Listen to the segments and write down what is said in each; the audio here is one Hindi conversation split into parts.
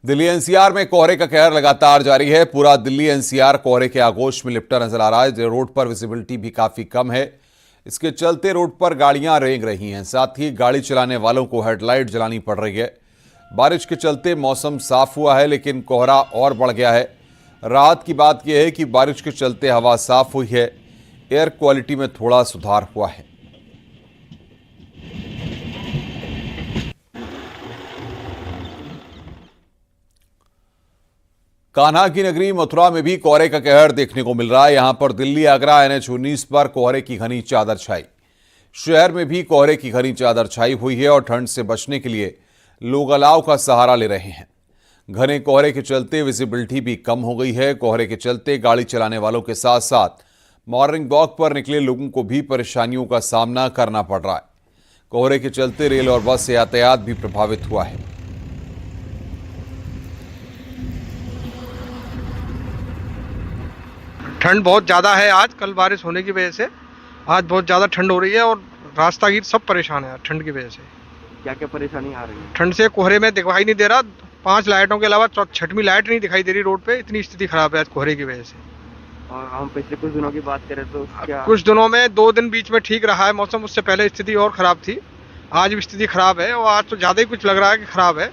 दिल्ली एनसीआर में कोहरे का कहर लगातार जारी है। पूरा दिल्ली एनसीआर कोहरे के आगोश में लिपटा नजर आ रहा है। रोड पर विजिबिलिटी भी काफी कम है। इसके चलते रोड पर गाड़ियां रेंग रही हैं, साथ ही गाड़ी चलाने वालों को हेडलाइट जलानी पड़ रही है। बारिश के चलते मौसम साफ हुआ है, लेकिन कोहरा और बढ़ गया है। राहत की बात यह है कि बारिश के चलते हवा साफ हुई है, एयर क्वालिटी में थोड़ा सुधार हुआ है। कान्हा की नगरी मथुरा में भी कोहरे का कहर देखने को मिल रहा है। यहां पर दिल्ली आगरा NH-19 पर कोहरे की घनी चादर छाई। शहर में भी कोहरे की घनी चादर छाई हुई है और ठंड से बचने के लिए लोग अलाव का सहारा ले रहे हैं। घने कोहरे के चलते विजिबिलिटी भी कम हो गई है। कोहरे के चलते गाड़ी चलाने वालों के साथ साथ मॉर्निंग वॉक पर निकले लोगों को भी परेशानियों का सामना करना पड़ रहा है। कोहरे के चलते रेल और बस यातायात भी प्रभावित हुआ है। ठंड बहुत ज़्यादा है। आज कल बारिश होने की वजह से आज बहुत ज़्यादा ठंड हो रही है और रास्तागीर सब परेशान है ठंड की वजह से। क्या क्या परेशानी आ रही है? ठंड से कोहरे में दिखाई नहीं दे रहा। 5 लाइटों के अलावा छठवीं लाइट नहीं दिखाई दे रही रोड पे। इतनी स्थिति खराब है आज कोहरे की वजह से। और हम पिछले कुछ दिनों की बात करें तो क्या कुछ दिनों में 2 दिन बीच में ठीक रहा है मौसम, उससे पहले स्थिति और खराब थी। आज भी स्थिति खराब है और आज तो ज़्यादा ही कुछ लग रहा है कि खराब है।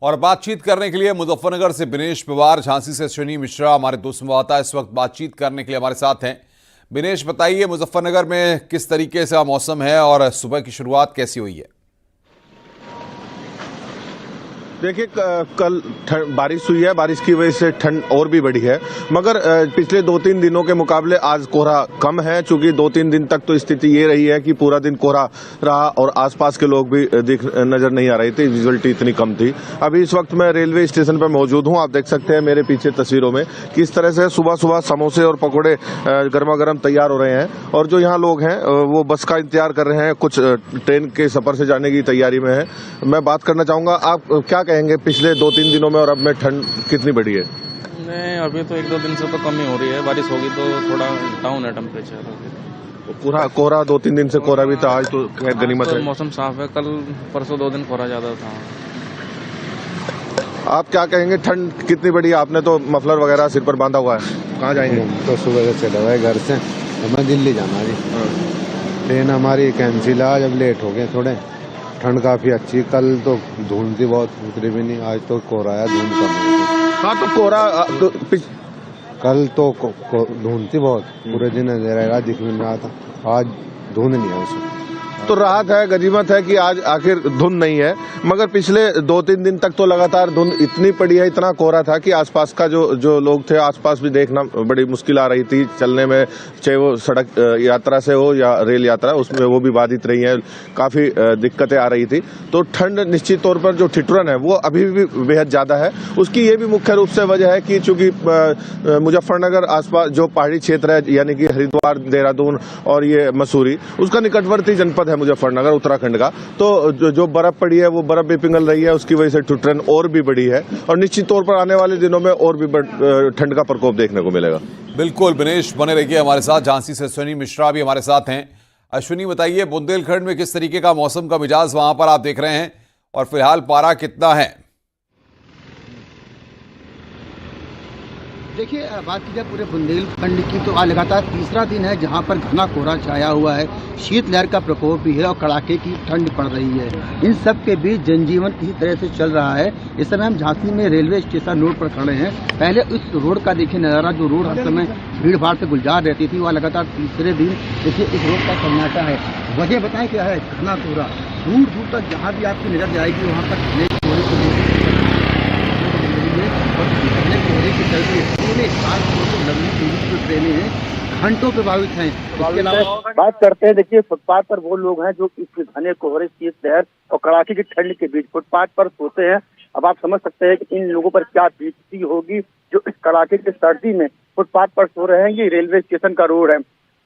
और बातचीत करने के लिए मुजफ्फरनगर से बिनेश पवार, झांसी से अश्विनी मिश्रा हमारे दो संवाददाता इस वक्त बातचीत करने के लिए हमारे साथ हैं। बिनेश, बताइए मुजफ्फरनगर में किस तरीके से मौसम है और सुबह की शुरुआत कैसी हुई है? देखिए, कल बारिश हुई है। बारिश की वजह से ठंड और भी बढ़ी है, मगर पिछले 2-3 दिनों के मुकाबले आज कोहरा कम है। चूंकि 2-3 दिन तक तो स्थिति ये रही है कि पूरा दिन कोहरा रहा और आसपास के लोग भी नजर नहीं आ रही थी, विजुअलिटी इतनी कम थी। अभी इस वक्त मैं रेलवे स्टेशन पर मौजूद हूं। आप देख सकते हैं मेरे पीछे तस्वीरों में किस तरह से सुबह सुबह समोसे और पकौड़े गर्मा गर्म तैयार हो रहे हैं और जो यहाँ लोग हैं वो बस का इंतजार कर रहे हैं, कुछ ट्रेन के सफर से जाने की तैयारी में है। मैं बात करना चाहूंगा, आप क्या कहेंगे पिछले 2-3 दिनों में और अब में ठंड कितनी बढ़ी है? नहीं, अभी तो 1-2 दिन से तो कम ही हो रही है। बारिश होगी तो थोड़ा डाउन है टेम्परेचर। तो पूरा कोहरा 2-3 दिन से कोहरा भी था, आज तो खैर गनीमत है। मौसम साफ है। कल परसों 2 दिन कोहरा ज्यादा था। आप क्या कहेंगे, ठंड कितनी बढ़ी है? आपने तो मफलर वगैरह सिर पर बांधा हुआ है, कहाँ जाएंगे? तो सुबह से चले हुए घर से, हमें दिल्ली जाना जी। ट्रेन हमारी कैंसिल है, जब लेट हो गए थोड़े। ठंड काफी अच्छी, कल तो धुंध थी, बहुत उतरी भी नहीं। आज तो कोहरा है, धुंध कम है। हाँ, तो कोहरा कल तो धुंध थी बहुत, पूरे दिन अंधेरा दिख नहीं रहा था। आज धुंध नहीं है उसमें, तो राहत है, गनीमत है कि आज आखिर धुंध नहीं है। मगर पिछले 2-3 दिन तक तो लगातार धुंध इतनी पड़ी है, इतना कोहरा था कि आसपास का जो लोग थे, आसपास भी देखना बड़ी मुश्किल आ रही थी चलने में, चाहे वो सड़क यात्रा से हो या रेल यात्रा, उसमें वो भी बाधित रही है। काफी दिक्कतें आ रही थी। तो ठंड निश्चित तौर पर जो ठिठुरन है वो अभी भी बेहद ज्यादा है। उसकी ये भी मुख्य रूप से वजह है कि चूंकि मुजफ्फरनगर आसपास जो पहाड़ी क्षेत्र है, यानी कि हरिद्वार, देहरादून और ये मसूरी, उसका निकटवर्ती जनपद मुजफ्फरनगर उत्तराखंड का, तो जो बर्फ पड़ी है वो बर्फ भी पिघल रही है। उसकी वजह से ठिठुरन और भी बढ़ी है और निश्चित तौर पर आने वाले दिनों में और भी ठंड का प्रकोप देखने को मिलेगा। बिल्कुल बिनेश, बने रहिए हमारे साथ। झांसी से अश्विनी मिश्रा भी हमारे साथ हैं। अश्विनी, बताइए बुंदेलखंड में किस तरीके का मौसम का मिजाज वहां पर आप देख रहे हैं और फिलहाल पारा कितना है? देखिए, बात की जाए पूरे बुंदेलखंड की तो आज लगातार तीसरा दिन है जहां पर घना कोहरा छाया हुआ है। शीतलहर का प्रकोप भी है और कड़ाके की ठंड पड़ रही है। इन सब के बीच जनजीवन किसी तरह से चल रहा है। इस समय हम झांसी में रेलवे स्टेशन रोड पर खड़े हैं। पहले इस रोड का देखिए नज़ारा, जो रोड हर समय भीड़ भाड़ से गुलजार रहती थी, वह लगातार तीसरे दिन देखिए इस रोड का सन्नाटा है। वजह बताएं क्या है? घना कोहरा, दूर दूर तक जहाँ भी आपकी नजर जाएगी वहाँ पर ट्रेनें हैं, घंटों प्रभावित हैं। इसके अलावा बात करते हैं, देखिए फुटपाथ पर वो लोग हैं जो इस घने कोहरे, शीतलहर और कड़ाके की ठंड के बीच फुटपाथ पर सोते हैं। अब आप समझ सकते हैं कि इन लोगों पर क्या बीतती होगी जो इस कड़ाके की सर्दी में फुटपाथ पर सो रहे हैं। ये रेलवे स्टेशन का रोड है।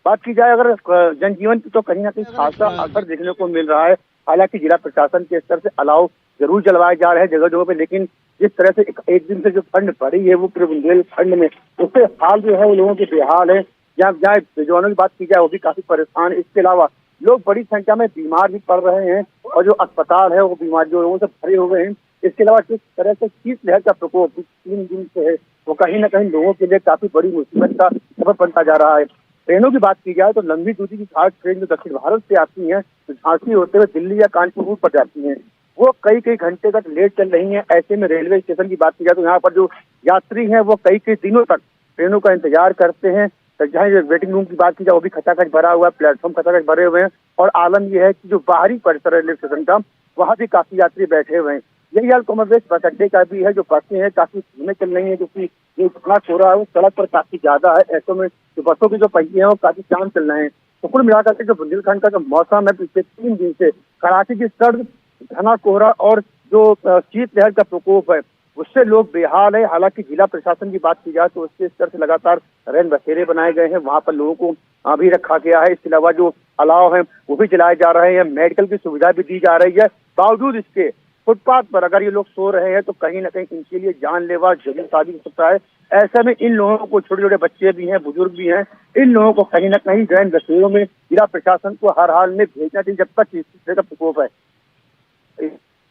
बात की जाए अगर जनजीवन की, तो कहीं ना कहीं खासा असर देखने को मिल रहा है। हालांकि जिला प्रशासन के स्तर से अलाव जरूर जलवाए जा रहे हैं जगह जगह पे, लेकिन जिस तरह से एक दिन से जो ठंड पड़ी है वो पूरे बुंदेलखंड में, उससे हाल जो है वो लोगों के बेहाल है। जहाँ जहाँ बेजवानों की बात की जाए वो भी काफी परेशान है। इसके अलावा लोग बड़ी संख्या में बीमार भी पड़ रहे हैं और जो अस्पताल है वो बीमार जो लोगों से भरे हुए हैं। इसके अलावा जिस तरह से शीतलहर का प्रकोप 3 दिन से है वो कहीं न कहीं लोगों के लिए काफी बड़ी मुसीबत का सबब बनता जा रहा है। ट्रेनों की बात की जाए तो लंबी दूरी की खास ट्रेन जो दक्षिण भारत से आती है तो झांसी होते हुए दिल्ली या कानपुर रूट पर जाती है वो कई घंटे तक लेट चल रही है। ऐसे में रेलवे स्टेशन की बात की जाए तो यहाँ पर जो यात्री हैं वो कई दिनों तक ट्रेनों का इंतजार करते हैं। तो जहाँ वेटिंग रूम की बात की जाए वो भी खचाखच भरा हुआ है, प्लेटफॉर्म खचाखच भरे हुए हैं और आलम यह है कि जो बाहरी परिसर है रेलवे स्टेशन का वहाँ भी काफी यात्री बैठे हुए हैं। यही हाल कॉमनवेल्थ बस अड्डे का भी है, जो बसें हैं काफी धीमे चल रही है क्योंकि ये इतना कोहरा है वो सड़क पर काफी ज्यादा है। ऐसे में जो बसों के जो पहिए हैं वो काफी जाम चल रहे हैं। तो कुल मिलाकर के जो बुंदेलखंड का जो मौसम है पिछले 3 दिन से कड़ाके की सर्द, घना कोहरा और जो शीतलहर का प्रकोप है उससे लोग बेहाल है। हालांकि जिला प्रशासन की बात की जाए तो उसके स्तर से लगातार रैन बसेरे बनाए गए हैं, वहां पर लोगों को अभी रखा गया है। इसके अलावा जो अलाव है वो भी जलाए जा रहे हैं, मेडिकल की सुविधा भी दी जा रही है। बावजूद इसके फुटपाथ पर अगर ये लोग सो रहे हैं तो कहीं ना कहीं इनके लिए जानलेवा जरूर साबित हो सकता है। ऐसे में इन लोगों को, छोटे छोटे बच्चे भी हैं, बुजुर्ग भी हैं, इन लोगों को कहीं ना कहीं रैन बसेरों में जिला प्रशासन को हर हाल में भेजना चाहिए जब तक इस तरह का प्रकोप है।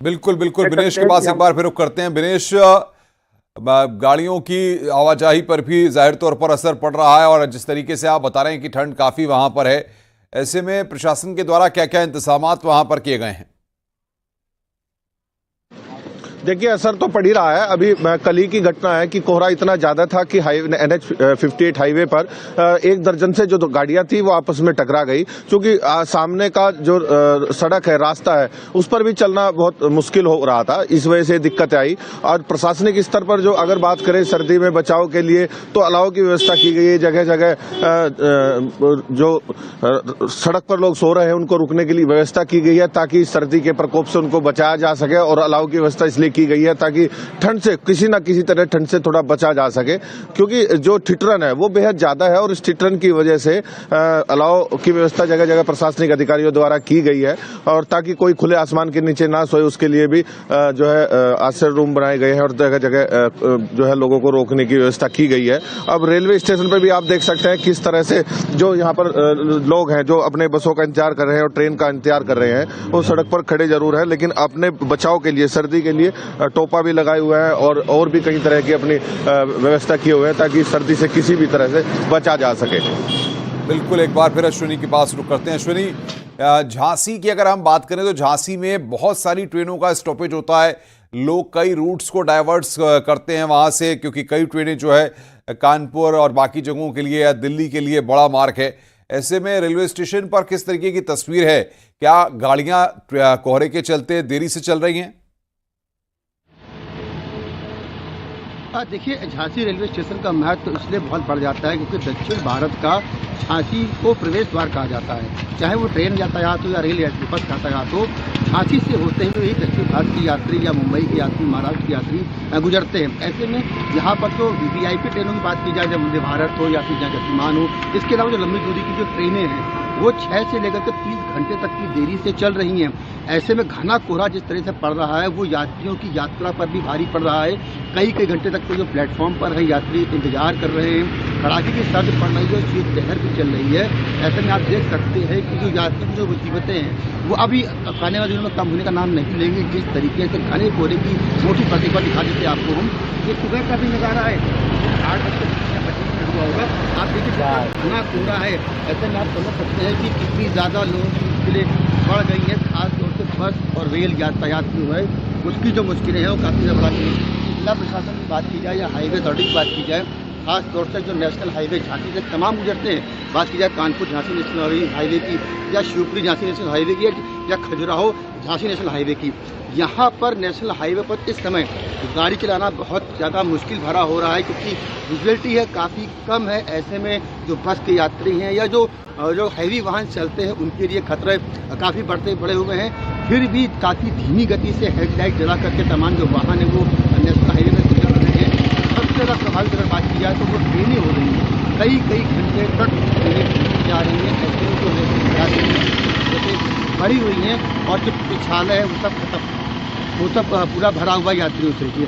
बिल्कुल विनेश के पास एक बार फिर रुख करते हैं। विनेश, गाड़ियों की आवाजाही पर भी जाहिर तौर पर असर पड़ रहा है और जिस तरीके से आप बता रहे हैं कि ठंड काफी वहां पर है, ऐसे में प्रशासन के द्वारा क्या क्या इंतजामात वहां पर किए गए हैं? देखिए असर तो पड़ ही रहा है। अभी कल ही की घटना है कि कोहरा इतना ज्यादा था कि NH58 हाईवे पर 1 दर्जन से जो गाड़ियां थी वो आपस में टकरा गई, क्योंकि सामने का जो सड़क है, रास्ता है, उस पर भी चलना बहुत मुश्किल हो रहा था। इस वजह से दिक्कत आई। और प्रशासनिक स्तर पर जो अगर बात करें सर्दी में बचाव के लिए तो अलाव की व्यवस्था की गई है। जगह जगह जो सड़क पर लोग सो रहे हैं उनको रुकने के लिए व्यवस्था की गई है ताकि सर्दी के प्रकोप से उनको बचाया जा सके। और अलाव की व्यवस्था इसलिए की गई है ताकि ठंड से किसी न किसी तरह ठंड से थोड़ा बचा जा सके, क्योंकि जो ठिठुरन है वो बेहद ज्यादा है और इस ठिठुरन की वजह से अलाव की व्यवस्था जगह जगह प्रशासनिक अधिकारियों द्वारा की गई है। और ताकि कोई खुले आसमान के नीचे ना सोए उसके लिए भी जो है आश्रय रूम बनाए गए हैं और जगह जगह जो है लोगों को रोकने की व्यवस्था की गई है। अब रेलवे स्टेशन पर भी आप देख सकते हैं किस तरह से जो यहाँ पर लोग हैं जो अपने बसों का इंतजार कर रहे हैं और ट्रेन का इंतजार कर रहे हैं वो सड़क पर खड़े जरूर है, लेकिन अपने बचाव के लिए सर्दी के लिए टोपा भी लगाए हुए हैं और भी कई तरह की अपनी व्यवस्था किए हुए हैं ताकि सर्दी से किसी भी तरह से बचा जा सके। बिल्कुल, एक बार फिर अश्विनी के पास रुक करते हैं। अश्विनी, झांसी की अगर हम बात करें तो झांसी में बहुत सारी ट्रेनों का स्टॉपेज होता है, लोग कई रूट्स को डाइवर्ट्स करते हैं वहां से, क्योंकि कई ट्रेनें जो है कानपुर और बाकी जगहों के लिए या दिल्ली के लिए बड़ा मार्ग है। ऐसे में रेलवे स्टेशन पर किस तरीके की तस्वीर है? क्या गाड़ियां कोहरे के चलते देरी से चल रही हैं? देखिए, झांसी रेलवे स्टेशन का महत्व तो इसलिए बहुत बढ़ जाता है क्योंकि दक्षिण भारत का झांसी को प्रवेश द्वार कहा जाता है। चाहे वो ट्रेन यातायात हो या रेल बस यातायात हो, झांसी से होते हुए ही दक्षिण भारत की यात्री या मुंबई की यात्री, महाराष्ट्र की यात्री गुजरते हैं। ऐसे में यहाँ पर तो VIP ट्रेनों की बात की जाए, जब वंदे भारत हो या फिर जहाँ गतिमान हो, इसके अलावा जो लंबी दूरी की जो ट्रेनें हैं वो 6 से लेकर के 30 घंटे तक की देरी से चल रही हैं। ऐसे में घना कोहरा जिस तरह से पड़ रहा है वो यात्रियों की यात्रा पर भी भारी पड़ रहा है। कई घंटे तक तो जो प्लेटफॉर्म पर है यात्री इंतजार कर रहे हैं। कड़ाके की सर्द पड़ रही है, शीतलहर भी चल रही है। ऐसे में आप देख सकते हैं कि जो यात्री की जो मुसीबतें हैं वो अभी आने वाले दिनों में कम होने का नाम नहीं लेंगे। जिस तरीके से घने कोहरे की मोटी प्रतिभा दिखा देते आपको हम, ये सुबह का भी नजारा है, 8:25 हुआ होगा। आप देखिए घना कोहरा है। ऐसे में आप समझ सकते हैं कि कितनी ज़्यादा लोगों की मुश्किलें बढ़ गई हैं। खासतौर से बस और रेल यातायात जो है उसकी जो मुश्किलें हैं वो काफ़ी ज़्यादा बढ़ गई हैं। जिला प्रशासन की बात की जाए या हाईवे अथॉरिटी की बात की जाए, खास तौर से जो नेशनल हाईवे झांसी से तमाम गुजरते हैं, बात की जाए कानपुर झांसी नेशनल हाईवे की या शिवपुरी झांसी नेशनल हाईवे की या खजुराहो झांसी नेशनल हाईवे की, यहाँ पर नेशनल हाईवे पर इस समय गाड़ी चलाना बहुत ज़्यादा मुश्किल भरा हो रहा है क्योंकि विजिबिलिटी है काफ़ी कम है। ऐसे में जो बस के यात्री हैं या जो हैवी वाहन चलते हैं उनके लिए खतरे काफ़ी बड़े हुए हैं। फिर भी काफ़ी धीमी गति से हेडलाइट जला करके तमाम जो वाहन है वो नेशनल हाईवे में गुजर रहे हैं। सबसे ज़्यादा प्रभावित अगर बात की जाए तो वो ट्रेनें हो रही हैं, कई घंटे तक ट्रेनें जा रही हैं। ऐसे में जैसे भरी हुई हैं और जो पिछाले है वो सब पूरा भरा हुआ यात्रियों से।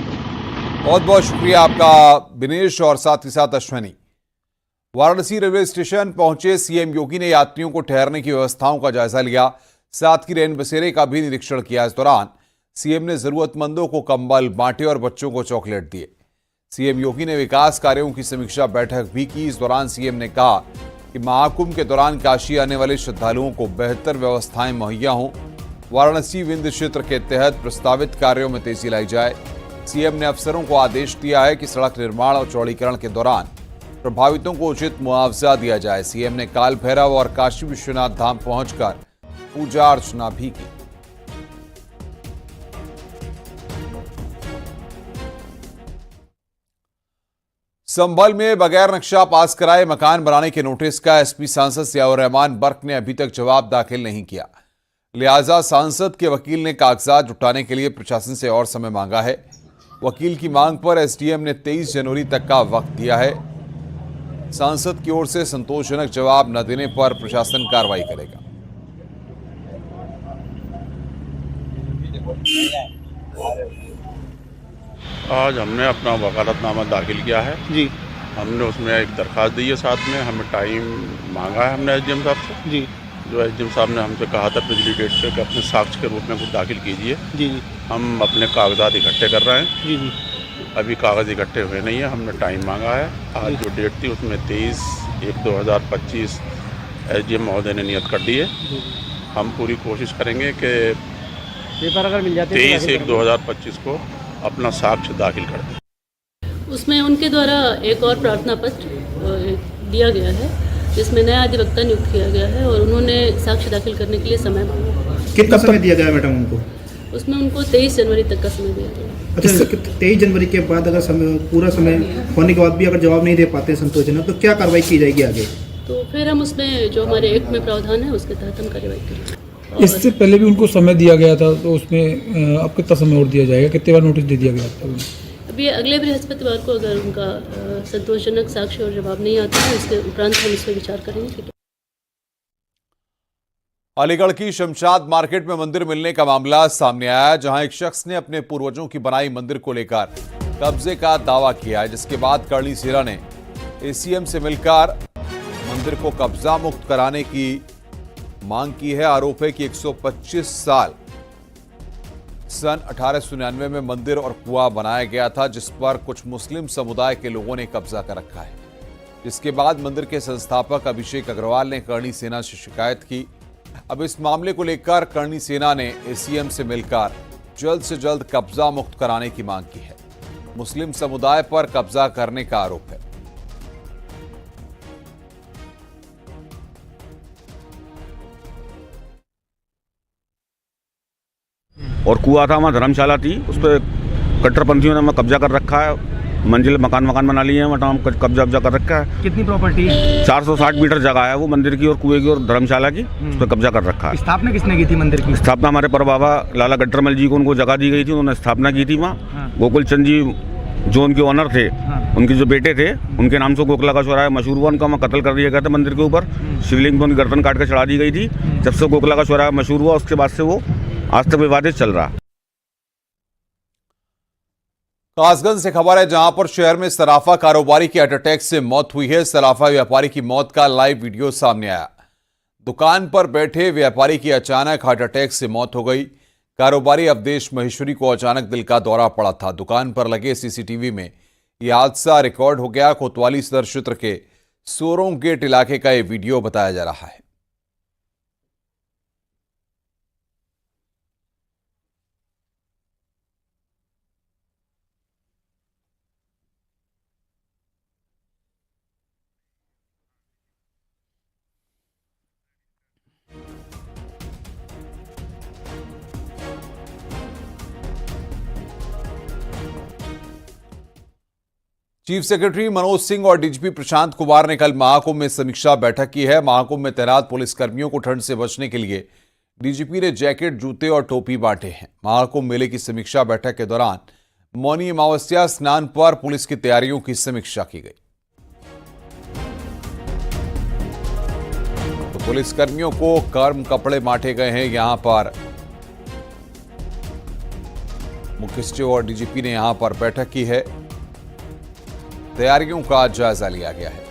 बहुत बहुत शुक्रिया आपका विनेश और साथ ही साथ अश्विनी। वाराणसी रेलवे स्टेशन पहुंचे सीएम योगी ने यात्रियों को ठहरने की व्यवस्थाओं का जायजा लिया, साथ ही रैन बसेरे का भी निरीक्षण किया। इस दौरान सीएम ने जरूरतमंदों को कंबल बांटे और बच्चों को चॉकलेट दिए। सीएम योगी ने विकास कार्यों की समीक्षा बैठक भी की। इस दौरान सीएम ने कहा कि महाकुंभ के दौरान काशी आने वाले श्रद्धालुओं को बेहतर व्यवस्थाएं मुहैया हों। वाराणसी विंध्य क्षेत्र के तहत प्रस्तावित कार्यों में तेजी लाई जाए। सीएम ने अफसरों को आदेश दिया है कि सड़क निर्माण और चौड़ीकरण के दौरान प्रभावितों को उचित मुआवजा दिया जाए। सीएम ने काल भैरव और काशी विश्वनाथ धाम पहुंचकर पूजा अर्चना भी की। संभल में बगैर नक्शा पास कराए मकान बनाने के नोटिस का एसपी सांसद जियाउर रहमान बर्क ने अभी तक जवाब दाखिल नहीं किया। लिहाजा सांसद के वकील ने कागजात जुटाने के लिए प्रशासन से और समय मांगा है। वकील की मांग पर एसडीएम ने 23 जनवरी तक का वक्त दिया है। सांसद की ओर से संतोषजनक जवाब न देने पर प्रशासन कार्रवाई करेगा। आज हमने अपना वकालतनामा दाखिल किया है जी। हमने उसमें एक दरख्वास्त दी है, साथ में हमें टाइम मांगा है हमने एसडीएम साहब से जी। जो एसडीएम साहब ने हमसे कहा था पिछली डेट पे कि अपने साक्ष्य के रूप में कुछ दाखिल कीजिए जी। हम अपने कागजात इकट्ठे कर रहे हैं जी। अभी कागज़ इकट्ठे हुए नहीं है, हमने टाइम मांगा है। आज जो डेट थी उसमें 23/1/2025 एसडीएम महोदय ने नियत कर दी है। हम पूरी कोशिश करेंगे कि पेपर अगर मिल जाते 23/1/2025 को अपना साक्ष्य दाखिल कर दें। उसमें उनके द्वारा एक और प्रार्थना पत्र दिया गया है जिसमें नया अधिवक्ता नियुक्त किया गया है और उन्होंने साक्ष्य दाखिल करने के लिए समय मांगा। कितना समय दिया गया मैडम उनको? उसमें उनको 23 जनवरी तक का समय दिया गया। अच्छा, 23 जनवरी के बाद अगर पूरा समय होने के बाद भी अगर जवाब नहीं दे पाते संतोषजनक, तो क्या कार्रवाई की जाएगी आगे? तो फिर हम उसमें जो हमारे एक्ट में प्रावधान है उसके तहत हम कार्रवाई करेंगे। इससे पहले भी उनको समय दिया गया था, तो उसमें अब कितना समय और दिया जाएगा? कितने बार नोटिस दे दिया गया था? अभी अगले बृहस्पतिवार को अगर उनका संतोषजनक साक्ष्य और जवाब नहीं आता है इसके उपरांत हम इस पर विचार करेंगे। अलीगढ़ की शमशाद मार्केट में मंदिर मिलने का मामला सामने आया, जहां एक शख्स ने अपने पूर्वजों की बनाई मंदिर को लेकर कब्जे का दावा किया है, जिसके बाद करणी सेना ने एसीएम से मिलकर मंदिर को कब्जा मुक्त कराने की मांग की है। आरोप है कि 125 साल सन 1899 में मंदिर और कुआं बनाया गया था, जिस पर कुछ मुस्लिम समुदाय के लोगों ने कब्जा कर रखा है। जिसके बाद मंदिर के संस्थापक अभिषेक अग्रवाल ने करणी सेना से शिकायत की। अब इस मामले को लेकर करणी सेना ने एसीएम से मिलकर जल्द से जल्द कब्जा मुक्त कराने की मांग की है। मुस्लिम समुदाय पर कब्जा करने का आरोप है। और कुआं था, वहाँ धर्मशाला थी, उस पर कट्टरपंथियों ने कब्जा कर रखा है। मंजिल मकान बना लिए हैं, वहाँ कब्जा कर रखा है। कितनी प्रॉपर्टी है? 460 मीटर जगह है वो मंदिर की और कुएं की और धर्मशाला की, उस पर कब्जा कर रखा है। स्थापना किसने की थी मंदिर की? स्थापना हमारे परबाबा लाला गट्टरमल जी को उनको जगह दी गई थी, उन्होंने स्थापना की थी वहाँ। हाँ। गोकुल चंद जी जो उनके ऑनर थे, हाँ। उनके जो बेटे थे, उनके नाम से गोखला का चौराहा मशहूर हुआ, उनका वहाँ कत्ल कर दिया गया था मंदिर के ऊपर। शिवलिंग पर उनकी गर्दन काट कर चढ़ा दी गई थी। जब से गोखला का चौराहा मशहूर हुआ उसके बाद से वो आज तक विवादित चल रहा। कासगंज से खबर है, जहां पर शहर में सराफा कारोबारी की हार्ट अटैक से मौत हुई है। सराफा व्यापारी की मौत का लाइव वीडियो सामने आया। दुकान पर बैठे व्यापारी की अचानक हार्ट अटैक से मौत हो गई। कारोबारी अवधेश महेश्वरी को अचानक दिल का दौरा पड़ा था। दुकान पर लगे सीसीटीवी में यह हादसा रिकॉर्ड हो गया। कोतवाली सदर क्षेत्र के सोरों गेट इलाके का यह वीडियो बताया जा रहा है। चीफ सेक्रेटरी मनोज सिंह और डीजीपी प्रशांत कुमार ने कल महाकुंभ में समीक्षा बैठक की है। महाकुंभ में तैनात पुलिसकर्मियों को ठंड से बचने के लिए डीजीपी ने जैकेट, जूते और टोपी बांटे हैं। महाकुंभ मेले की समीक्षा बैठक के दौरान मौनी अमावस्या स्नान पर पुलिस की तैयारियों की समीक्षा की गई। तो पुलिसकर्मियों को गर्म कपड़े बांटे गए हैं। यहां पर मुख्य सचिव और डीजीपी ने यहां पर बैठक की है। तैयारियों का जायजा लिया गया है।